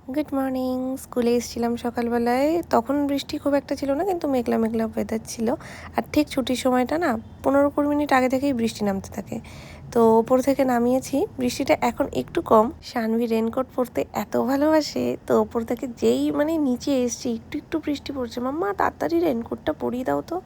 Good morning. স্কুলে এসেছিলাম সকালবেলায়, তখন বৃষ্টি খুব একটা ছিল না, কিন্তু মেঘলা মেঘলা ওয়েদার ছিল। আর ঠিক ছুটির সময়টা না 15-20 মিনিট আগে থেকেই বৃষ্টি নামতে থাকে। তো ওপর থেকে নামিয়েছি, বৃষ্টিটা এখন একটু কম। শানভি রেনকোট পরতে এত ভালোবাসে, তো ওপর থেকে যেই নিচে এসছি একটু একটু বৃষ্টি পড়ছে, মাম্মা তাড়াতাড়ি রেনকোটটা পরিয়ে দাও তো।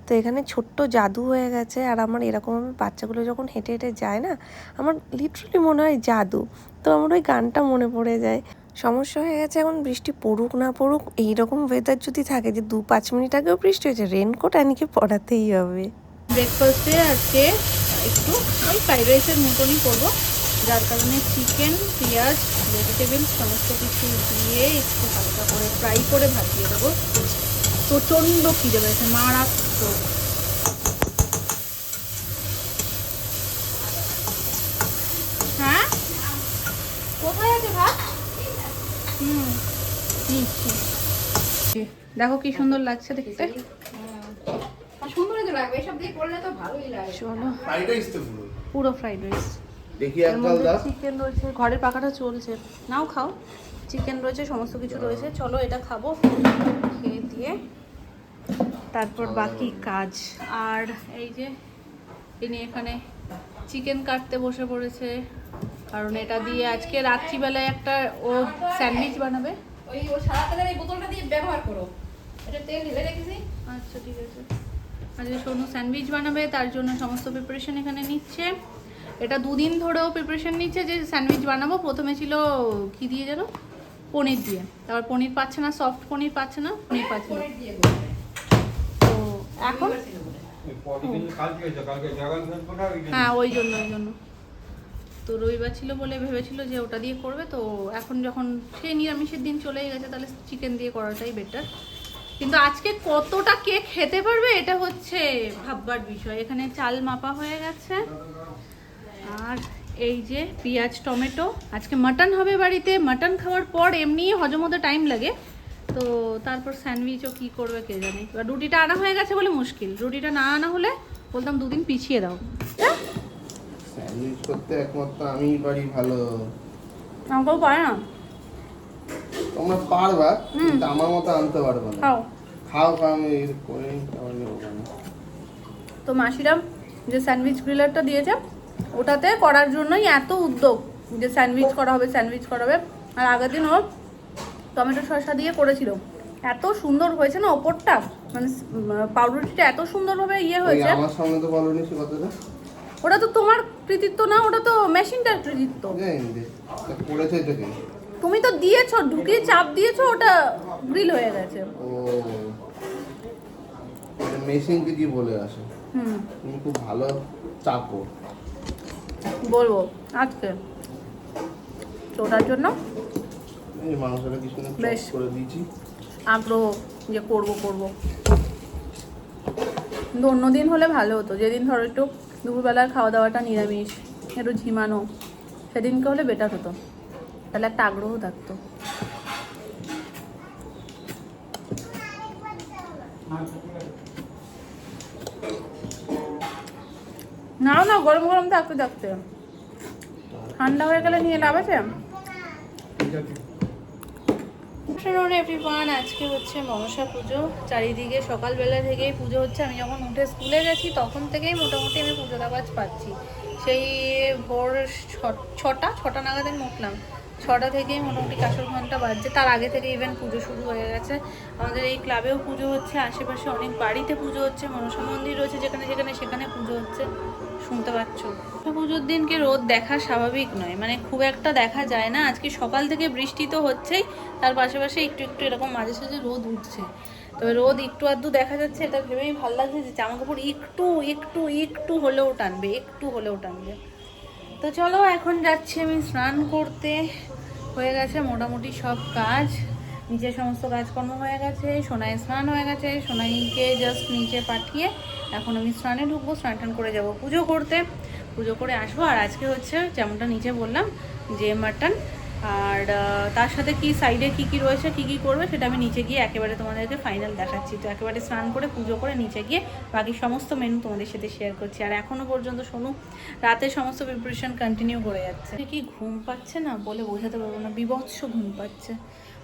তো এখানে ছোট্ট জাদু হয়ে গেছে। আর আমার এরকমভাবে বাচ্চাগুলো যখন হেঁটে হেঁটে যায় না, আমার লিটারালি মনে হয় জাদু। তো আমার ওই গানটা মনে পড়ে যায়। সমস্যা হয়ে গেছে এখন, বৃষ্টি পড়ুক না পড়ুক, এইরকম ওয়েদার যদি থাকে যে 2-5 মিনিট আগেও বৃষ্টি হয়েছে, রেনকোট আনিকে পড়াতেই হবে। ব্রেকফাস্টে আজকে একটু ওই ফ্রাইড রাইসের মতনই করবো, যার কারণে চিকেন, পেঁয়াজ, ভেজিটেবল সমস্ত কিছু দিয়ে একটু হালকা করে ফ্রাই করে ভাজিয়ে দেবো। প্রচণ্ড খিদে পেয়েছে, মারাত্মক। হ্যাঁ, কোথায় আছে ভাত? নিচ্ছি। দেখো কি সুন্দর লাগছে দেখতে। সুন্দরই তো লাগবে, এসব দিয়ে করলে তো ভালোই লাগে। চলো, ফ্রাইড রাইস তো পুরো ফ্রাইড রাইস। দেখি এর একদল মধ্যে দা। চিকেন রয়েছে, ঘরের পাখাটা চলছে, নাও খাও। চিকেন রয়েছে, সমস্ত কিছু রয়েছে। চলো এটা খাবো, খেয়ে দিয়ে তারপর বাকি কাজ। আর এই যে ইনি এখানে চিকেন কাটতে বসে পড়েছে, কারণ এটা দিয়ে আজকে রাত্রিবেলায় একটা ও স্যান্ডউইচ বানাবে। ওই ও সাদা তেলের এই বোতলটা দিয়ে ব্যবহার করো, এটা তেল ঢেলে রেখেছি। আচ্ছা ঠিক আছে, আজকে সোনু স্যান্ডউইচ বানাবে, তার জন্য সমস্ত প্রিপারেশন এখানে নিচ্ছে। এটা 2 দিন ধরেও প্রিপারেশন নিচ্ছে যে স্যান্ডউইচ বানাবো। প্রথমে ছিল কি দিয়ে যেন, পনির দিয়ে, তারপর পনির পাচ্ছে না, সফট পনির পাচ্ছে না, পনির পাচ্ছে না। তো এখন হ্যাঁ ওই জন্য তো রবিবার ছিল বলে ভেবেছিল যে ওটা দিয়ে করবে। তো এখন যখন সে নিরামিষের দিন চলেই গেছে, তাহলে চিকেন দিয়ে করাটাই বেটার। কিন্তু আজকে কতটা কেক খেতে পারবে এটা হচ্ছে ভাববার বিষয়। এখানে চাল মাপা হয়ে গেছে। আর এই যে পেঁয়াজ, টমেটো, আজকে মাটন হবে বাড়িতে। মাটন খাওয়ার পর এমনি হজম হতে টাইম লাগে, তো তারপর স্যান্ডউইচও কী করবে কে জানে। এবার রুটিটা আনা হয়ে গেছে বলে মুশকিল, রুটিটা না আনা হলে বলতাম 2 দিন পিছিয়ে দাও। স্যান্ডউইচ করতে একমাত্র আমিই পারি ভালো। আমাকেও পারে না। তোমরা পারবা, কিন্তু আমার মতো আনতে পারবে না। খাও খাও খাও, আমি করে আমার নেবো না। তো মাসিরা যে স্যান্ডউইচ গ্রিলারটা দিয়েছে, ওটাতে করার জন্যই এত উদ্যোগ যে স্যান্ডউইচ করা হবে, স্যান্ডউইচ করা হবে। আর আগের দিন ও টমেটো শসা দিয়ে করেছিল, এত সুন্দর হয়েছে না ওপরটা, মানে পাউরুটিটা এত সুন্দরভাবে হয়েছে। আমার সামনে তো বলনি সে কথাটা। ওটা তো তোমার কৃতিত্ব না, ওটা তো মেশিনটার কৃতিত্ব। করেছে তো কি, তুমি তো দিয়েছো, ঢুকিয়ে চাপ দিয়েছো, ওটা গ্রিল হয়ে গেছে। ও মেশিনকে কি বলে আসে। হুম, তুমি খুব ভালো চাপো। বলবো আজকে তো ওটার জন্য এই মাংসটা কি সুন্দর বেশ চপ করে দিয়েছি, আগ্রহ যে করবো। কিন্তু অন্যদিন হলে ভালো হতো, যেদিন ধরো একটু দুপুরবেলার খাওয়া দাওয়াটা নিরামিষ, একটু ঝিমানো, সেদিনকে হলে বেটার হতো, তাহলে একটা আগ্রহ থাকতো। না গরম গরম থাকতে থাকতে ঠান্ডা হয়ে গেলে নিয়ে লাভ আছে। এভরিওয়ান, আজকে হচ্ছে মনসা পুজো। চারিদিকে সকালবেলা থেকেই পুজো হচ্ছে। আমি যখন উঠে স্কুলে গেছি তখন থেকেই মোটামুটি আমি পুজোর আওয়াজ পাচ্ছি। সেই ভোর 6টা নাগাদ আমি উঠলাম, 6টা থেকেই মোটামুটি কাঁসর ঘন্টা বাজছে। তার আগে থেকে ইভেন পুজো শুরু হয়ে গেছে। আমাদের এই ক্লাবেও পুজো হচ্ছে, আশেপাশে অনেক বাড়িতে পুজো হচ্ছে, মনসা মন্দির রয়েছে যেখানে সেখানে পুজো হচ্ছে, শুনতে পাচ্ছ। পুজোর দিনকে রোদ দেখা স্বাভাবিক নয়, মানে খুব একটা দেখা যায় না। আজকে সকাল থেকে বৃষ্টি তো হচ্ছেই, তার পাশাপাশি একটু এরকম মাঝে সাঝে রোদ উঠছে। তবে রোদ একটু আধটু দেখা যাচ্ছে, এটা ভেবেই ভালো লাগছে যে জামা কাপড় একটু হলেও টানবে। তো চলো, এখন যাচ্ছি আমি স্নান করতে। হয়ে গেছে মোটামুটি সব কাজ, নিচে সমস্ত কাজকর্ম হয়ে গেছে, সোনাই স্নান হয়ে গেছে। সোনাইকে জাস্ট নিচে পাঠিয়ে এখন আমি স্নানে ঢুকবো, স্নান টান করে যাবো পুজো করতে, পুজো করে আসবো। আর আজকে হচ্ছে যেমনটা নিচে বললাম যে মাটন, আর তার সাথে কি সাইডে কি কি রয়েছে, কি কি করবে, সেটা আমি নিচে গিয়ে একেবারে তোমাদেরকে ফাইনাল দেখাচ্ছি। তো একেবারে স্নান করে পুজো করে নিচে গিয়ে বাকি সমস্ত মেনু তোমাদের সাথে শেয়ার করছি। আর এখনও পর্যন্ত শোনো, রাতে সমস্ত প্রিপারেশন কন্টিনিউ করে যাচ্ছে। কি ঘুম পাচ্ছে না বলে বোঝাতে পারবো না, বিভৎস ঘুম পাচ্ছে।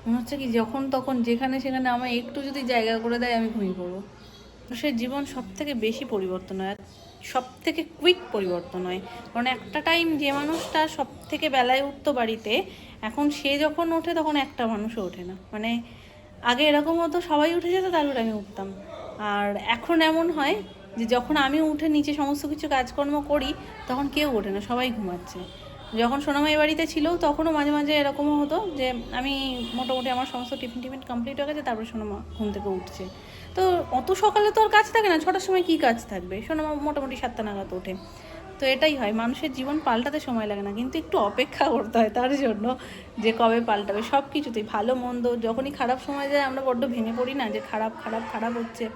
মনে হচ্ছে কি যখন তখন যেখানে সেখানে আমার একটু যদি জায়গা করে দেয় আমি ঘুমিয়ে পড়বো। মানুষের জীবন সব থেকে বেশি পরিবর্তন হয়, সব থেকে কুইক পরিবর্তন হয়। কারণ একটা টাইম যে মানুষটা সব থেকে বেলায় উঠতো বাড়িতে, এখন সে যখন ওঠে তখন একটা মানুষও ওঠে না। মানে আগে এরকম হতো সবাই উঠে যেত, তারপরে আমি উঠতাম। আর এখন এমন হয় যে যখন আমি উঠে নিচে সমস্ত কিছু কাজকর্ম করি তখন কেউ ওঠে না, সবাই ঘুমাচ্ছে। যখন সোনামাই বাড়িতে ছিল তখনও মাঝে মাঝে এরকমও হতো যে আমি মোটামুটি আমার সমস্ত টিফিন কমপ্লিট হয়ে গেছে, তারপরে সোনামা ঘুম থেকে উঠছে। তো অত সকালে তো আর কাজ থাকে না, 6টার সময় কী কাজ থাকবে, সোনামা মোটামুটি 7টা নাগাদ ওঠে। তো এটাই হয়, মানুষের জীবন পাল্টাতে সময় লাগে না, কিন্তু একটু অপেক্ষা করতে হয় তার জন্য যে কবে পাল্টাবে। সব কিছুতেই ভালো মন্দ, যখনই খারাপ সময় যায় আমরা বড্ড ভেঙে পড়ি না, যে খারাপ খারাপ খারাপ হচ্ছে।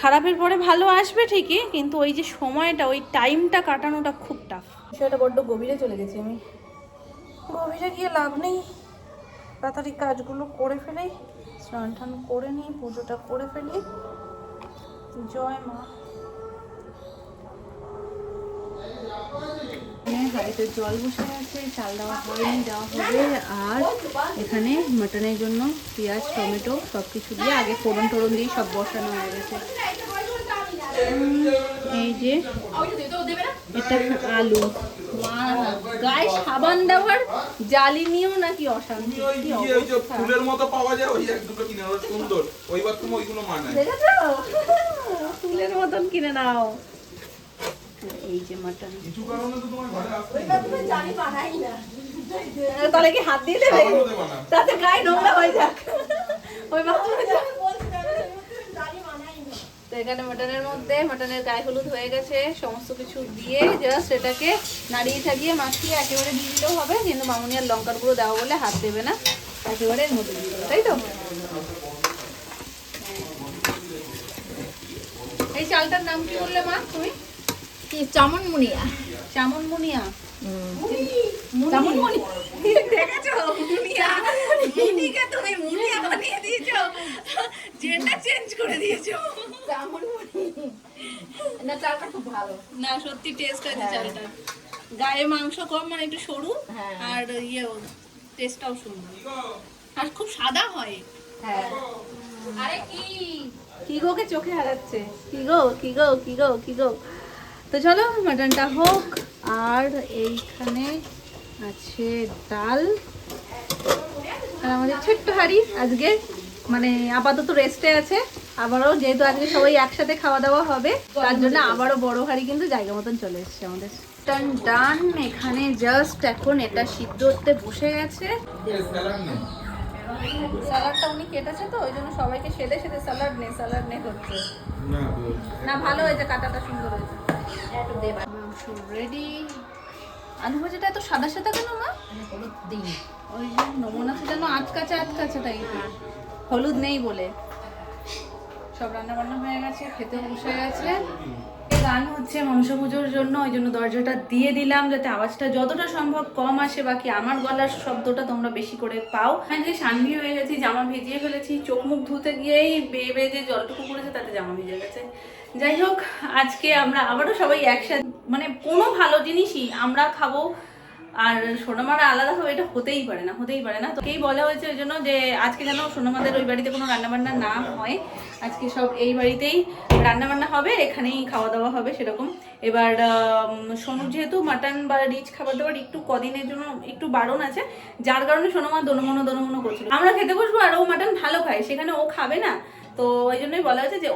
খারাপের পরে ভালো আসবে ঠিকই, কিন্তু ওই যে সময়টা, ওই টাইমটা কাটানোটা খুব টাফ। বিষয়টা বড্ড গভীরে চলে গেছি আমি। গভীরে গিয়ে লাভ নেই, তাড়াতাড়ি কাজগুলো করে ফেলি, স্নান টান করে নিই, পুজোটা করে ফেলি। জয় মা। হাঁড়িতে জল বসে আছে, চাল দেওয়া হয়নি, দেওয়া হবে। আর এখানে মাটনের জন্য পেঁয়াজ টমেটো সব কিছু দিয়ে আগে ফোড়ন টোড়ন দিয়ে সব বসানো হয়ে গেছে। এই যে এটা আলু, মা গায়ে সাবান দেওয়ার জ্বালিনিও নাকি অশান্তি। ফুলের মতো পাওয়া যায়, ওই এক দুটো কিনে নাও, সুন্দর। ওইবার তুমি ওইগুলো মানায়, দেখেছো? ফুলের মতন কিনে নাও। এই যে মাটন, কিছু কারণে তো তোমার ঘরে আসতে তাহলে কি হাত দিয়ে দেবে? তাতে গায়ে নোংরা হয়ে যাক। ওই তো এখানে মাটনের মধ্যে মাটনের গায়ে হলুদ হয়ে গেছে, সমস্ত কিছু দিয়ে জাস্ট এটাকে নাড়িয়ে ঠাকিয়ে মাখিয়ে একেবারে দিয়ে দিলেও হবে। কিন্তু মামুনি আর লঙ্কার গুঁড়ো দেওয়া বলে হাত দেবে না, একেবারে এর মধ্যে দিয়ে দেবে, তাই তো? এই চালটার নাম কি বললে মা তুমি? চামন মুনিয়া। চামন মুনিয়া। চামনমণি দেখেছো? মুনিয়া, মুনিকে তুমি মুনিয়া বানিয়ে দিয়েছো, জেন্ডার চেঞ্জ করে দিয়েছো। চামনমণি না, চালটা খুব ভালো। না সত্যি টেস্ট আছে চালটা, গায়ে মাংস কম, মানে একটু সরু, আর ইয়ে টেস্টটাও সুন্দর, আর খুব সাদা হয়। হ্যাঁ। আরে কি কি গোকে চোখে হারাচ্ছে, কি গো কি গো কি গো কি গো। তো চলো মাটনটা হোক। আর এইখানে আছে ডাল, আর আমাদের ছোট্ট হাঁড়ি আজকে মানে আপাতত রেস্টে আছে। আবারও যেহেতু আজকে সবাই একসাথে খাওয়া দাওয়া হবে, তার জন্য আবারও বড় হাঁড়ি কিন্তু জায়গা মতন চলে এসছে আমাদের। ডান, এখানে জাস্ট এখন এটা সিদ্ধ হতে বসে গেছে। স্যালাডটা উনি কেটেছে, তো ওই জন্য সবাইকে সেদে সেদে স্যালাড নে করছে। না ভালো হয়েছে, কাটাটা সুন্দর হয়েছে। মাংস রেডি। আলু ভাজাটা এত সাদা সাদা কেন মা? হলুদ দিই, ওই যে নমুনা আছে যেন আটকাচা টাইপের, হলুদ নেই বলে। সব রান্না বান্না হয়ে গেছে, খেতে বসে গেছে। গান হচ্ছে মনসা পুজোর জন্য, ওই জন্য দরজাটা দিয়ে দিলাম যাতে আওয়াজটা যতটা সম্ভব কম আসে, বাকি আমার গলার শব্দটা তোমরা বেশি করে পাও। হ্যাঁ, যে সানভি হয়ে গেছি, জামা ভিজিয়ে ফেলেছি, চোখ মুখ ধুতে গিয়েই বেয়ে যে জলটুকু পড়েছে তাতে জামা ভিজে গেছে। যাই হোক, আজকে আমরা আবারও সবাই একসাথে, মানে কোনো ভালো জিনিসই আমরা খাবো আর সোনামারা আলাদা হবে, এটা হতেই পারে না। তো কেই বলা হয়েছে ওই জন্য যে আজকে যেন সোনামাদের ওই বাড়িতে কোনো রান্নাবান্না না হয়, আজকে সব এই বাড়িতেই রান্নাবান্না হবে, এখানেই খাওয়া দাওয়া হবে সেরকম। এবার সোনুর যেহেতু মাটন বা রিচ খাবার দাবার একটু কদিনের জন্য একটু বারণ আছে, যার কারণে সোনামা দোনমনো করছিল। আমরা খেতে বসবো আর ও মাটন ভালো খায়, সেখানে ও খাবে না, তো ওই জন্যই বলা হয়েছে যে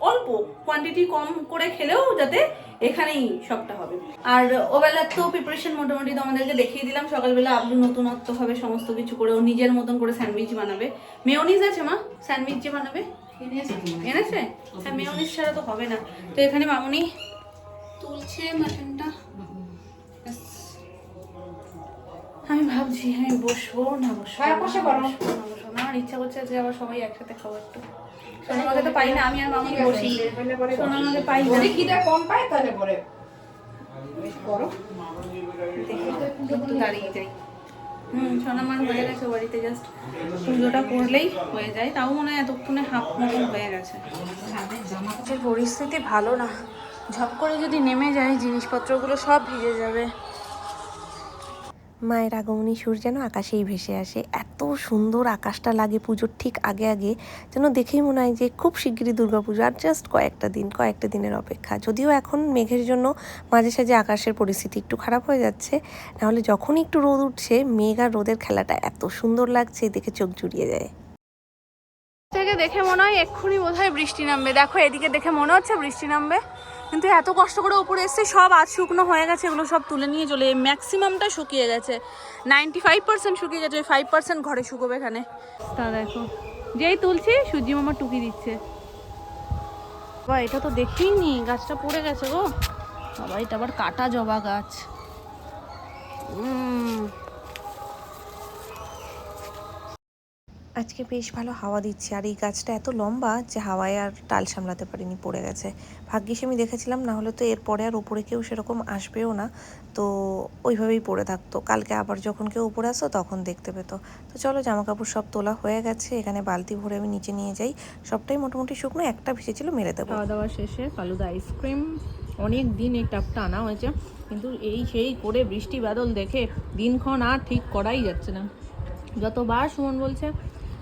অল্প কোয়ান্টিটি কম করে খেলেও যাতে এখানেই সবটা হবে। আর ওবেলার তো প্রিপারেশন মোটামুটি তোমাদেরকে দেখিয়ে দিলাম। সকালবেলা আবলু নতুনত্ব ভাবে সমস্ত কিছু করে ও নিজের মতন করে স্যান্ডউইচ বানাবে। মেয়োনিজ আছে মা, স্যান্ডউইচ যে বানাবে এনেছে? হ্যাঁ, মেয়োনিজ ছাড়া তো হবে না। তো এখানে মামুনি তুলছে মাটনটা। আমি ভাবছি আমি বসবো না আমার ইচ্ছা করছে যে আবার সবাই একসাথে খাবো একটু। সোনামাকে তো পাই না, আমি আর মামুনি বসি, সোনামাকে পাই না। খিদে কম পায় তাহলে পরে বেশ করো, একটু দাঁড়িয়ে যাই। সোনামার হয়ে গেছে বাড়িতে, জাস্ট পুজোটা করলেই হয়ে যায়। তাও মনে হয় এতক্ষণে হাফ মতন হয়ে গেছে। জামাকাপড়ের পরিস্থিতি ভালো না, ঝপ করে যদি নেমে যায় জিনিসপত্রগুলো সব ভিজে যাবে। মায়ের আগমনী সুর যেন আকাশেই ভেসে আসে, এত সুন্দর আকাশটা লাগে পুজোর ঠিক আগে আগে, যেন দেখেই মনে হয় যে খুব শিগগিরই দুর্গাপুজো, আর জাস্ট কয়েকটা দিনের অপেক্ষা। যদিও এখন মেঘের জন্য মাঝে সাঝে আকাশের পরিস্থিতি একটু খারাপ হয়ে যাচ্ছে, নাহলে যখনই একটু রোদ উঠছে মেঘ আর রোদের খেলাটা এত সুন্দর লাগছে, দেখে চোখ জুড়িয়ে যায়। থেকে দেখে মনে হয় এক্ষুনি বোধহয় বৃষ্টি নামবে। দেখো এদিকে দেখে মনে হচ্ছে বৃষ্টি নামবে, কিন্তু এত কষ্ট করে উপরে এসছে, সব আজ শুকনো হয়ে গেছে, এগুলো সব তুলে নিয়ে চলে, ম্যাক্সিমামটা শুকিয়ে গেছে, 95% শুকিয়ে গেছে, ওই 5% ঘরে শুকোবে এখানে। তা দেখো যেই তুলছি সূর্যি মামা টুকি দিচ্ছে। বাবা এটা তো দেখিনি, গাছটা পড়ে গেছে গো বাবা, এটা আবার কাটা জবা গাছ। আজকে বেশ ভালো হাওয়া দিচ্ছে, আর এই গাছটা এত লম্বা যে হাওয়ায় আর টাল সামলাতে পারিনি, পড়ে গেছে। ভাগ্যিস আমি দেখেছিলাম, না হলে তো এরপরে আর ওপরে কেউ সেরকম আসবেও না, তো ওইভাবেই পড়ে থাকতো। কালকে আবার যখন কেউ উপরে আসতো তখন দেখতে পেতো। তো চলো, জামা কাপড় সব তোলা হয়ে গেছে, এখানে বালতি ভরে আমি নিচে নিয়ে যাই। সবটাই মোটামুটি শুকনো, একটা ভিজেছিল মেরে দেবো। খাওয়া দাওয়া শেষে ফালুদা আইসক্রিম, অনেক দিন এই টাপটা আনা হয়েছে, কিন্তু এই সেই করে বৃষ্টি বাদল দেখে দিনক্ষণ আর ঠিক করাই যাচ্ছে না। যতবার সুমন বলছে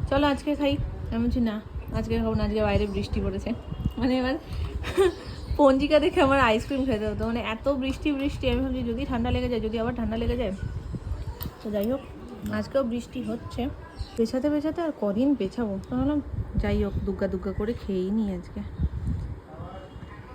চলো আজকে খাই, আমি বলছি না আজকে খাবো না, আজকে বাইরে বৃষ্টি পড়েছে। মানে এবার পঞ্জিকা দেখে আমার আইসক্রিম খেতে হতো, মানে এত বৃষ্টি আমি ভাবছি যদি ঠান্ডা লেগে যায়, যদি আবার ঠান্ডা লেগে যায়। তো যাই হোক, আজকেও বৃষ্টি হচ্ছে, পেছাতে আর কদিন পেছাবো, তো ভাবলাম যাই হোক দুগ্গা করে খেয়েই নিই আজকে।